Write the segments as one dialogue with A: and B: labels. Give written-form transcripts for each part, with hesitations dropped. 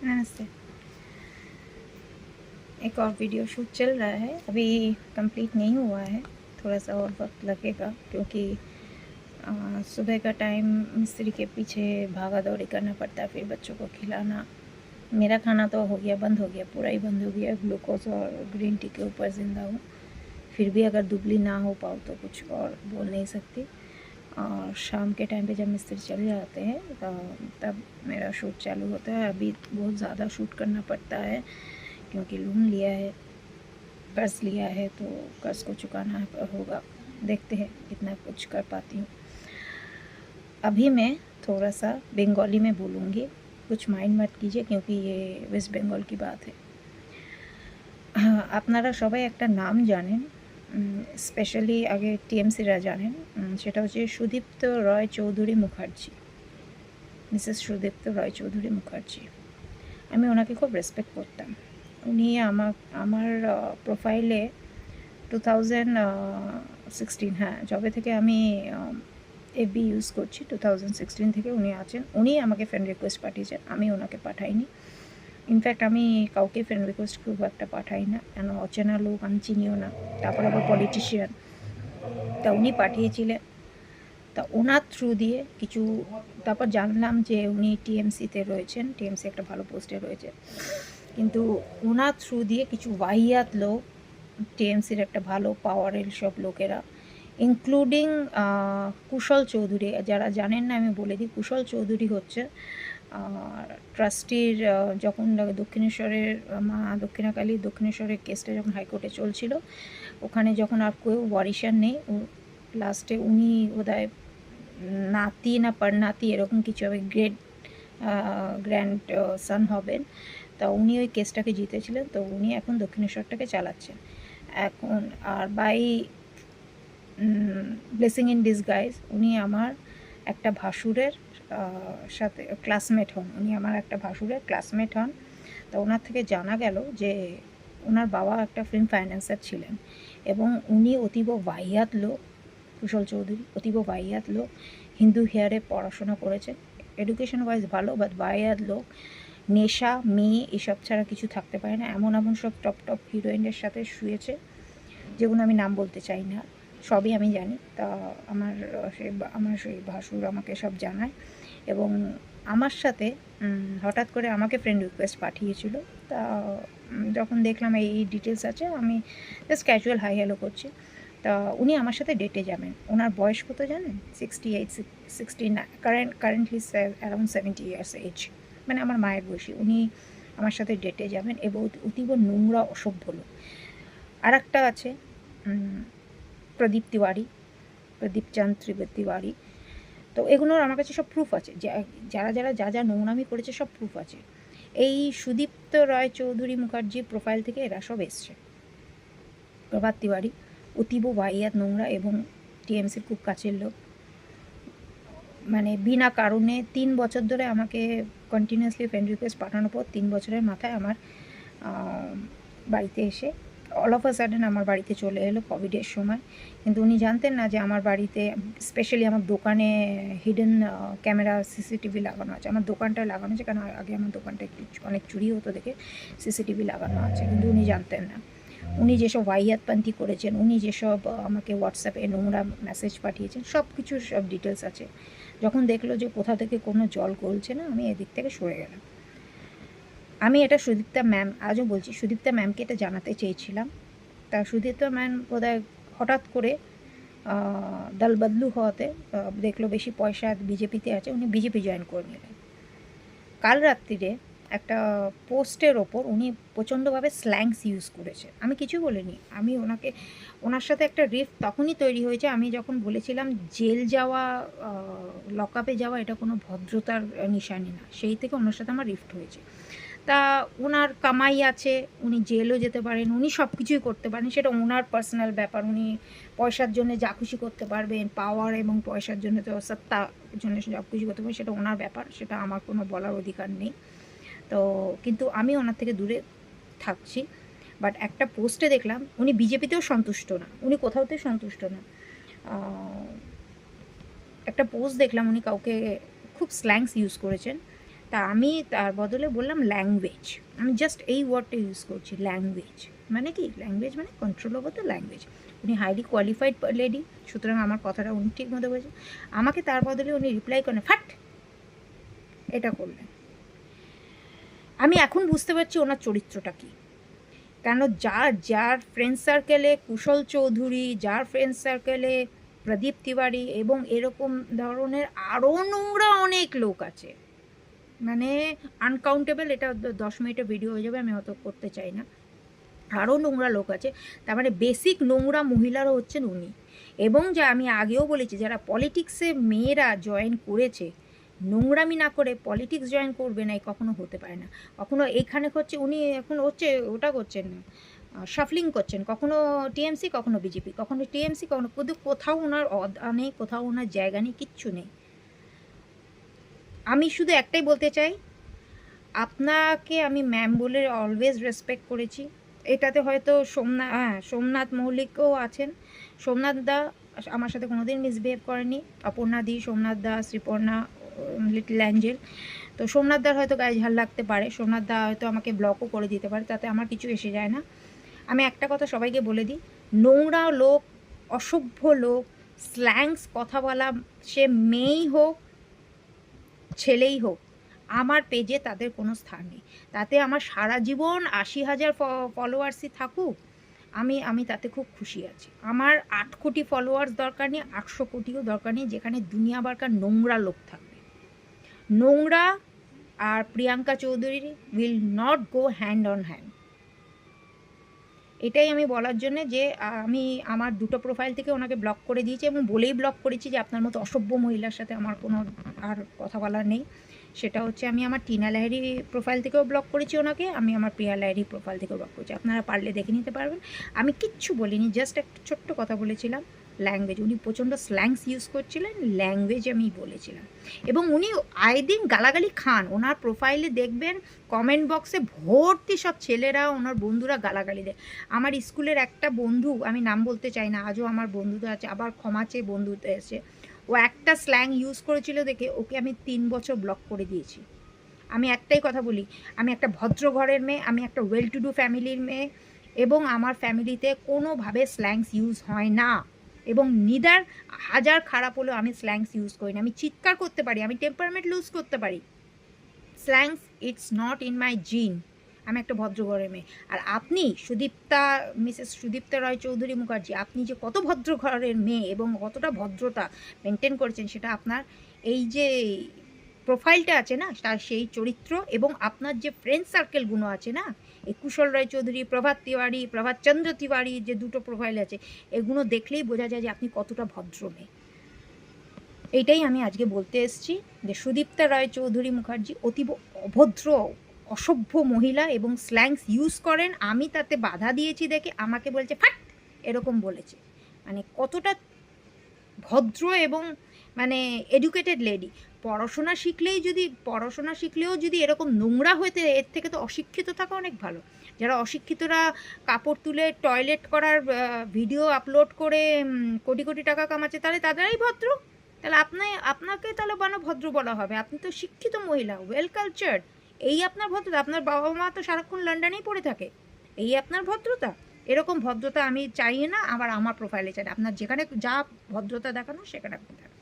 A: नमस्ते। एक और वीडियो शूट चल रहा है, अभी कंप्लीट नहीं हुआ है, थोड़ा सा और वक्त लगेगा क्योंकि सुबह का टाइम मिस्त्री के पीछे भागा दौड़ी करना पड़ता है, फिर बच्चों को खिलाना। मेरा खाना तो हो गया, बंद हो गया, पूरा ही बंद हो गया। ग्लूकोज और ग्रीन टी के ऊपर ज़िंदा हूँ। फिर भी अगर दुबली ना हो पाऊँ तो कुछ और बोल नहीं सकती। और शाम के टाइम पे जब मिस्त्री चले जाते हैं तब मेरा शूट चालू होता है। अभी बहुत ज़्यादा शूट करना पड़ता है क्योंकि लोन लिया है, कर्ज लिया है, तो कर्ज को चुकाना होगा। देखते हैं कितना कुछ कर पाती हूँ। अभी मैं थोड़ा सा बंगाली में बोलूँगी, कुछ माइंड मत कीजिए क्योंकि ये वेस्ट बंगाल की बात है। আপনারা সবাই একটা নাম জানেন, স্পেশালি আগে টিএমসিরা জানেন, সেটা হচ্ছে সুদীপ্ত রয় চৌধুরী মুখার্জি, মিসেস সুদীপ্ত রয় চৌধুরী মুখার্জি। আমি ওনাকে খুব রেসপেক্ট করতাম। উনি আমার প্রোফাইলে 2016, হ্যাঁ, যবে থেকে আমি এফবি ইউজ করছি 2016 থেকে উনি আছেন। উনি আমাকে ফ্রেন্ড রিকোয়েস্ট পাঠিয়েছেন, আমি ওনাকে পাঠাইনি। ইনফ্যাক্ট আমি কাউকে ফ্রেন্ড রিকোয়েস্ট খুব একটা পাঠাই না, কেন অচেনা লোক, আমি চিনিও না, তারপর আবার পলিটিশিয়ান। তা উনি পাঠিয়েছিলেন, তা ওনার থ্রু দিয়ে কিছু, তারপর জানলাম যে উনি টিএমসিতে রয়েছেন, টিএমসি একটা ভালো পোস্টে রয়েছে। কিন্তু ওনার থ্রু দিয়ে কিছু ওয়াহিয়াত লোক, টিএমসির একটা ভালো পাওয়ারের সব লোকেরা, ইনক্লুডিং কুশল চৌধুরী, যারা জানেন না আমি বলে দিই, কুশল চৌধুরী হচ্ছে ট্রাস্টির, যখন দক্ষিণেশ্বরের মা দক্ষিণাকালী দক্ষিণেশ্বরের কেসটা যখন হাইকোর্টে চলছিল, ওখানে যখন আর কেউ ওয়ারিশান নেই, লাস্টে উনি বোধহয় নাতি না পরনাতি এরকম কিছু হবে, গ্র্যান্ড সান হবেন। তা উনি ওই কেসটাকে জিতেছিলেন, তো উনি এখন দক্ষিণেশ্বরটাকে চালাচ্ছেন এখন। আর বাই ব্লেসিং ইন ডিসগাইজ উনি আমার একটা ভাসুরের সাথে ক্লাসমেট হন, উনি আমার একটা ভাসুরের ক্লাসমেট হন। তো ওনার থেকে জানা গেল যে ওনার বাবা একটা ফিল্ম ফাইন্যান্সার ছিলেন এবং উনি অতীব ওয়াহিয়াত লোক। কুশল চৌধুরী অতীব ওয়াহিয়াত লোক, হিন্দু হেয়ারে পড়াশোনা করেছেন, এডুকেশন ওয়াইজ ভালো, বাট ওয়াহিয়াত লোক। নেশা, মেয়ে এসব ছাড়া কিছু থাকতে পারে না। এমন এমন সব টপ টপ হিরোইনের সাথে শুয়েছে যেগুলো আমি নাম বলতে চাই না, সবই আমি জানি। তা আমার সেই ভাসুর আমাকে সব জানায় এবং আমার সাথে হঠাৎ করে আমাকে ফ্রেন্ড রিকোয়েস্ট পাঠিয়েছিল। তা যখন দেখলাম এই ডিটেলস আছে, আমি জাস্ট ক্যাজুয়াল হাই হ্যালো করছি। তা উনি আমার সাথে ডেটে যাবেন। ওনার বয়স কত জানেন? 68, 69, কারেন্টলি অ্যারাউন্ড 70 ইয়ার্স এজ, মানে আমার মায়ের বয়সী। উনি আমার সাথে ডেটে যাবেন এবং অতীব নোংরা অসভ্য লোক। আর একটা আছে প্রদীপ তিওয়ারি, প্রদীপ চাঁদ তিওয়ারি। তো এগুলোর আমার কাছে সব প্রুফ আছে, যারা যারা যা যা নোংরামি করেছে সব প্রুফ আছে। এই সুদীপ্ত রয় চৌধুরী মুখার্জি প্রোফাইল থেকে এরা সব এসছে। প্রভাত তিওয়ারি অতীব ওয়াহিয়াত, নোংরা এবং টিএমসির খুব কাছের লোক। মানে বিনা কারণে 3 বছর ধরে আমাকে কন্টিনিউয়াসলি ফ্রেন্ড রিকোয়েস্ট পাঠানোর পর 3 বছরের মাথায় আমার বাড়িতে এসে অল অফ আ সাডেন আমার বাড়িতে চলে এলো কোভিডের সময়। কিন্তু উনি জানতেন না যে আমার বাড়িতে, স্পেশালি আমার দোকানে হিডেন ক্যামেরা সিসিটিভি লাগানো আছে। আমার দোকানটায় লাগানো আছে, কারণ আগে আমার দোকানটা একটু অনেক চুরি হতো দেখে সিসিটিভি লাগানো আছে, কিন্তু উনি জানতেন না। উনি যেসব ওয়াহিয়াতপন্থী করেছেন, উনি যেসব আমাকে হোয়াটসঅ্যাপে নোংরা মেসেজ পাঠিয়েছেন, সব কিছুর সব ডিটেলস আছে। যখন দেখলো যে কোথা থেকে কোনো জল গলছে না, আমি এদিক থেকে সরে গেলাম। আমি এটা সুদীপ্তা ম্যাম, আজও বলছি, সুদীপ্তা ম্যামকে এটা জানাতে চেয়েছিলাম। তা সুদীপ্তা ম্যাম বোধহয় হঠাৎ করে দল বদলু হওয়াতে দেখলো বেশি পয়সা বিজেপিতে আছে, উনি বিজেপি জয়েন করে নিলেন। কাল রাত্রিরে একটা পোস্টের ওপর উনি প্রচণ্ডভাবে স্ল্যাংস ইউজ করেছে, আমি কিছু বলিনি। আমি ওনার সাথে একটা রিফট তখনই তৈরি হয়েছে, আমি যখন বলেছিলাম জেল যাওয়া, লকআপে যাওয়া এটা কোনো ভদ্রতার নিশানি না, সেই থেকে ওনার সাথে আমার রিফট হয়েছে। তা ওনার কামাই আছে, উনি জেলও যেতে পারেন, উনি সব কিছুই করতে পারেন, সেটা ওনার পার্সোনাল ব্যাপার। উনি পয়সার জন্য যা খুশি করতে পারবেন, পাওয়ার এবং পয়সার জন্য তো সত্তার জন্য সব কিছু করতে পারেন, সেটা ওনার ব্যাপার, সেটা আমার কোনো বলার অধিকার নেই। তো কিন্তু আমি ওনার থেকে দূরে থাকছি। বাট একটা পোস্টে দেখলাম উনি বিজেপিতেও সন্তুষ্ট না, উনি কোথাওতেই সন্তুষ্ট না। একটা পোস্ট দেখলাম উনি কাউকে খুব স্ল্যাংস ইউজ করেছেন, তা আমি তার বদলে বললাম ল্যাঙ্গুয়েজ। আমি জাস্ট এই ওয়ার্ডটা ইউজ করছি, ল্যাঙ্গুয়েজ। মানে কি ল্যাঙ্গুয়েজ, মানে কন্ট্রোল ওভার দ্য ল্যাঙ্গুয়েজ। উনি হাইলি কোয়ালিফাইড লেডি, সুতরাং আমার কথাটা উনি ঠিক মতো বলেছেন। আমাকে তার বদলে উনি রিপ্লাই করেন ফাট, এটা করলেন। আমি এখন বুঝতে পারছি ওনার চরিত্রটা কী। কেন যার ফ্রেন্ড সার্কেলে কুশল চৌধুরী, যার ফ্রেন্ড সার্কেলে প্রদীপ তিওয়ারি এবং এরকম ধরনের আরও নোংরা অনেক লোক আছে, মানে আনকাউন্টেবল, এটা 10 মিনিটের ভিডিও হয়ে যাবে, আমি অত করতে চাই না। আরও নোংরা লোক আছে, তার মানে বেসিক নোংরা মহিলারও হচ্ছেন উনি। এবং যা আমি আগেও বলেছি, যারা পলিটিক্সে মেয়েরা জয়েন করেছে, নোংরামি না করে পলিটিক্স জয়েন করবে না, কখনো হতে পারে না। কখনো এইখানে হচ্ছে উনি এখন হচ্ছে ওটা করছেন না, শাফলিং করছেন, কখনো টিএমসি কখনো বিজেপি, কখনো টিএমসি কখনো, কিন্তু কোথাও ওনার অদা নেই, কোথাও ওনার জায়গা নেই, কিচ্ছু নেই। আমি শুধু একটাই বলতে চাই, আপনাকে আমি ম্যাম বলে অলওয়েজ রেসপেক্ট করেছি। এটাতে হয়তো সোমনাথ মৌলিকও আছেন। সোমনাথ দা আমার সাথে কোনোদিন মিসবিহেভ করেনি, অপর্ণা দি, সোমনাথ দা, শ্রীপর্ণা, লিটল অ্যাঞ্জেল। তো সোমনাথ দার হয়তো গায়ে ঝাল লাগতে পারে, সোমনাথ দা হয়তো আমাকে ব্লকও করে দিতে পারে, তাতে আমার কিছু এসে যায় না। আমি একটা কথা সবাইকে বলে দিই, নোংরা লোক, অসভ্য লোক, স্ল্যাংস কথা বলা, সে মেয়েই হোক ছেলেই হোক, আমার পেজে তাদের কোনো স্থান নেই। তাতে আমার সারা জীবন 80,000 ফলোয়ার্সই থাকুক, আমি তাতে খুব খুশি আছি। আমার 8 কোটি ফলোয়ার্স দরকার নেই, 800 কোটিও দরকার নেই, যেখানে দুনিয়া বারকার নোংরা লোক থাকবে। নোংরা আর Priyanka Chowdhury will not go hand on hand. এটাই আমি বলার জন্যে যে আমি আমার দুটো প্রোফাইল থেকে ওনাকে ব্লক করে দিয়েছি, এবং বলেই ব্লক করেছি যে আপনার মতো অসভ্য মহিলার সাথে আমার কোনো আর কথা বলার নেই। সেটা হচ্ছে আমি আমার টিনা লাহিড়ী প্রোফাইল থেকেও ব্লক করেছি ওনাকে, আমি আমার প্রিয়া লাহিড়ী প্রোফাইল থেকেও ব্লক করেছি। আপনারা পারলে দেখে নিতে পারবেন। আমি কিচ্ছু বলিনি, জাস্ট একটা ছোট্ট কথা বলেছিলাম, ল্যাঙ্গুয়েজ। উনি প্রচণ্ড স্ল্যাংস ইউজ করছিলেন, ল্যাঙ্গুয়েজ আমি বলেছিলাম। এবং উনি আয়ে দিন গালাগালি খান, ওনার প্রোফাইলে দেখবেন কমেন্ট বক্সে ভর্তি সব ছেলেরা, ওনার বন্ধুরা গালাগালি দেয়। আমার স্কুলের একটা বন্ধু, আমি নাম বলতে চাই না, আজও আমার বন্ধুদের আছে, আবার ক্ষমা চেয়ে বন্ধুতে এসে, ও একটা স্ল্যাং ইউজ করেছিল দেখে ওকে আমি 3 বছর ব্লক করে দিয়েছি। আমি একটাই কথা বলি, আমি একটা ভদ্র ঘরের মেয়ে, আমি একটা ওয়েল টু ডু ফ্যামিলির মেয়ে, এবং আমার ফ্যামিলিতে কোনোভাবে স্ল্যাংস ইউজ হয় না, এবং নিদার হাজার খারাপ হলেও আমি স্ল্যাংস ইউজ করি না। আমি চিৎকার করতে পারি, আমি টেম্পারমেন্ট লুজ করতে পারি, slangs it's not in my জিন। আমি একটা ভদ্র ঘরের মেয়ে। আর আপনি মিসেস সুদীপ্তা রায় চৌধুরী মুখার্জি, আপনি যে কত ভদ্র ঘরের মেয়ে এবং কতটা ভদ্রতা মেনটেন করেছেন, সেটা আপনার এই যে প্রোফাইলটা আছে না, তার সেই চরিত্র, এবং আপনার যে ফ্রেন্ড সার্কেলগুলো আছে না, এই কুশল রায় চৌধুরী, প্রভাত তিওয়ারি, প্রভাত চন্দ্র তিওয়ারি, যে দুটো প্রোফাইল আছে, এগুলো দেখলেই বোঝা যায় যে আপনি কতটা ভদ্র মেয়ে। এইটাই আমি আজকে বলতে এসেছি, যে সুদীপ্তা রায় চৌধুরী মুখার্জি অতীব অভদ্র, অসভ্য মহিলা, এবং স্ল্যাংস ইউজ করেন। আমি তাতে বাধা দিয়েছি দেখে আমাকে বলছে ফাট, এরকম বলেছে। মানে কতটা ভদ্র এবং মানে এডুকেটেড লেডি। পড়াশোনা শিখলেও যদি এরকম নোংরা হইতে, এর থেকে তো অশিক্ষিত থাকা অনেক ভালো। যারা অশিক্ষিতরা কাপড় তুলে টয়লেট করার ভিডিও আপলোড করে কোটি কোটি টাকা কামাচ্ছে, তাহলে তাদেরাই ভদ্র। তাহলে আপনাকে তাহলে ভদ্র বলা হবে? আপনি তো শিক্ষিত মহিলা, ওয়েল কালচার্ড, এই আপনার ভদ্রতা? আপনার বাবা মা তো সারাক্ষণ লন্ডনেই পড়ে থাকে, এই আপনার ভদ্রতা? এরকম ভদ্রতা আমি চাই না, আবার আমার প্রোফাইলে চাই না। আপনার যেখানে যা ভদ্রতা দেখানো সেখানে দেখানো।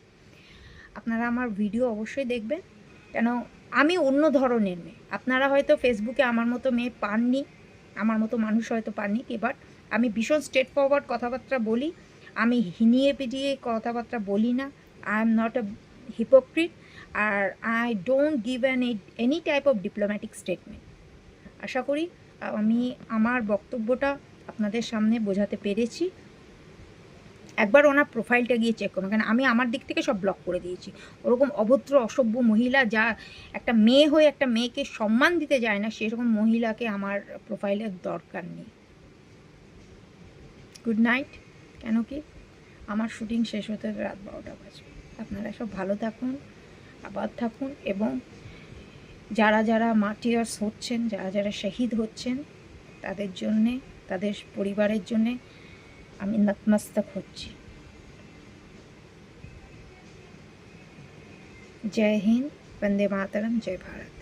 A: আপনারা আমার ভিডিও অবশ্যই দেখবেন, কেন আমি অন্য ধরনের মেয়ে। আপনারা হয়তো ফেসবুকে আমার মতো মেয়ে পাননি, আমার মতো মানুষ হয়তো পাননি, বাট আমি ভীষণ স্ট্রেট ফরওয়ার্ড কথাবার্তা বলি, আমি হিনিয়ে পিটিয়ে কথাবার্তা বলি না। I am not a hypocrite, আর I don't give any type of diplomatic statement. আশা করি আমি আমার বক্তব্যটা আপনাদের সামনে বোঝাতে পেরেছি। একবার ওনার প্রোফাইলটা গিয়ে চেক করুন, কারণ আমি আমার দিক থেকে সব ব্লক করে দিয়েছি। ওরকম অভদ্র অসভ্য মহিলা, যা একটা মেয়ে হয়ে একটা মেয়েকে সম্মান দিতে যায় না, সেরকম মহিলাকে আমার প্রোফাইলের দরকার নেই। Good night. কেন কি আমার শুটিং শেষ হতে রাত 12টা বাজে। আপনারা সব ভালো থাকুন, আবাদ থাকুন, এবং যারা যারা মার্টিয়ার্স হচ্ছেন, যারা যারা শহীদ হচ্ছেন, তাদের জন্যে, তাদের পরিবারের জন্যে আমি নতমস্তক হচ্ছি। জয় হিন্দ, বন্দে মাতরম, জয় ভারত।